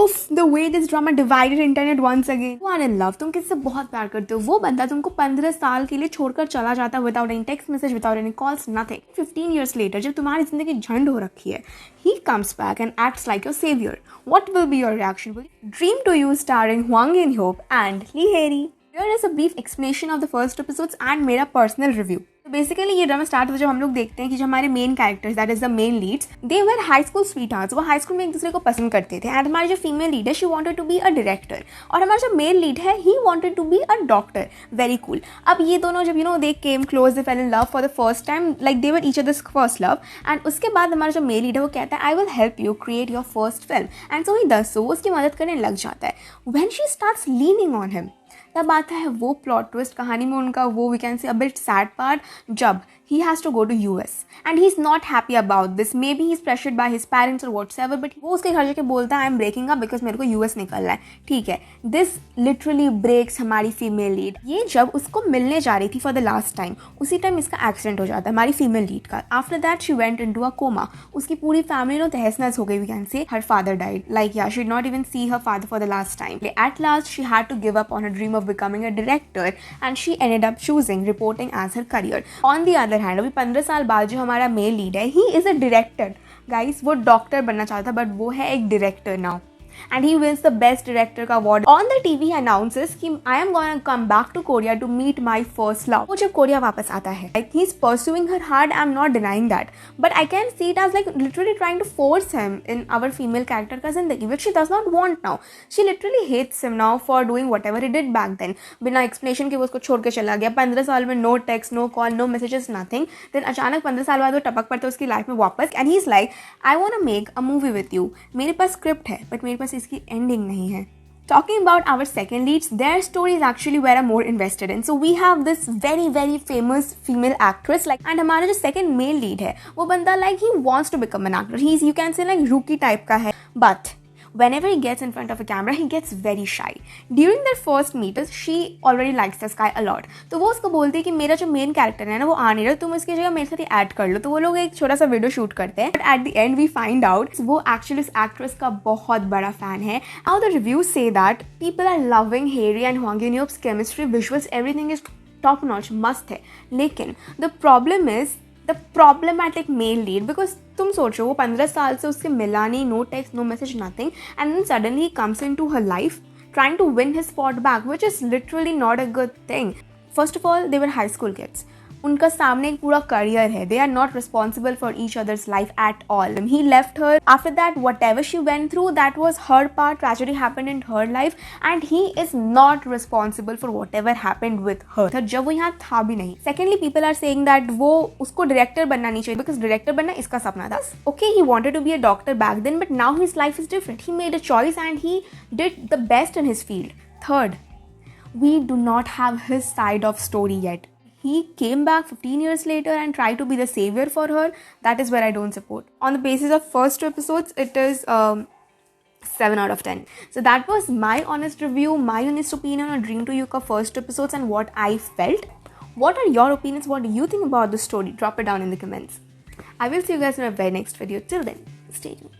उफ, the way this drama divided internet once again. You are in love, तुम किससे बहुत प्यार करते हो, वो बंदा तुमको 15 साल के लिए छोड़कर चला जाता है without any text message, without any calls, nothing. 15 years later, जब तुम्हारी जिंदगी झंड हो रखी है, he comes back and acts like your savior. What will be your reaction? Dream to You starring Hwang In-hyuk and Lee Hae-ri. Here is a brief explanation of the first episodes and मेरा personal review. तो basically ये drama start हुआ जब हम लोग देखते हैं कि जो हमारे main characters, that is the main Leeds, they were high school स्वीटहार्ट्स। वो हाई स्कूल में एक दूसरे को पसंद करते थे। एंड हमारी जो फीमेल लीड है, she wanted to be a director, और हमारा जो मेल लीड है, he wanted to be a doctor. Very cool. अब ये दोनों जब they came close, they fell in love for the first time, like they were each other's first love. And उसके बाद हमारा जो मेल लीड है वो कहता है, I will help you create your first film. And so he does so, वो उसकी मदद करने लग जाता है। When she starts leaning on him, तब आता है वो प्लॉट ट्विस्ट कहानी में उनका, वो we can say a bit sad part, जब he has to go to US and he's not happy about this. Maybe he's pressured by his parents or whatsoever, but वो उसके घर जाके बोलता है, I'm breaking up because मेरे को US निकलना है। ठीक है, this literally breaks हमारी फीमेल लीड। ये जब उसको मिलने जा रही थी for the last time, उसी टाइम इसका एक्सीडेंट हो जाता है हमारी फीमेल लीड का। After that she went into a coma. उसकी पूरी फैमिली तहस नहस हो गई, we can say. Her father died. Like yeah, she did not even see her father for the last time. At last she had to give up on her dream of becoming a director and she ended up choosing reporting as her career. On the other hand, अभी 15 साल बाद जो हमारा mail lead है, he is a director. Guys, वो doctor बनना चाहता, but वो है एक director now, and he wins the best director का award. On the TV he announces कि I am gonna come back to Korea to meet my first love. वो जब कोरिया वापस आता है, like he's pursuing her hard, I'm not denying that, but I can see it as like literally trying to force him in our female character का जिंदगी, which she does not want now. She literally hates him now for doing whatever he did back then. बिना explanation के वो उसको छोड़ के चला गया। 15 साल में no text, no call, no messages, nothing. Then अचानक 15 साल बाद वो टपक पड़ता है उसकी लाइफ में वापस, and he's like, I wanna make a movie with you. मेरे पास स्क्रिप्ट है, but मेरे पास इसकी एंडिंग नहीं है। Talking about our second leads, their story is actually where I'm more invested in. So we have this very very famous female actress, like, and हमारा जो second male lead है, वो बंदा like he wants to become an actor. He's, you can say, like rookie type का है, but whenever he gets in front of a camera, he gets very shy. During their first meet, she already likes this guy a lot. तो वो उसको बोलती है कि मेरा जो मेन कैरेक्टर है ना, वो आ नहीं रहा, तुम इसकी जगह मेरे साथ ही ऐड कर लो। तो वो लोग एक छोटा सा वीडियो शूट करते हैं, but at the end we find out वो एक्चुअली इस एक्ट्रेस का बहुत बड़ा फैन है। नाउ द रिव्यूज से that people are loving Hyeri and Hong In-hyuk's chemistry, visuals, everything is top notch, मस्त है। लेकिन the problem is the problematic male lead, because तुम सोचो वो 15 साल से उससे मिला नहीं, no text, no message, nothing, and then suddenly comes in to her life trying to win his spot back, which is literally not a good thing. First of all, they were high school kids. उनका सामने एक पूरा career है. They are not responsible for each other's life at all. He left her. After that, whatever she went through, that was her part. Tragedy happened in her life, and he is not responsible for whatever happened with her. जब वो यहाँ था भी नहीं. Secondly, people are saying that वो उसको director बनना नहीं चाहिए because director बनना इसका सपना था. Okay, he wanted to be a doctor back then, but now his life is different. He made a choice and he did the best in his field. Third, we do not have his side of story yet. He came back 15 years later and tried to be the savior for her. That is where I don't support. On the basis of first 2 episodes, it is 7 out of 10. So that was my honest review, my honest opinion on Dream to You ka first 2 episodes and what I felt. What are your opinions? What do you think about the story? Drop it down in the comments. I will see you guys in my very next video. Till then, stay tuned.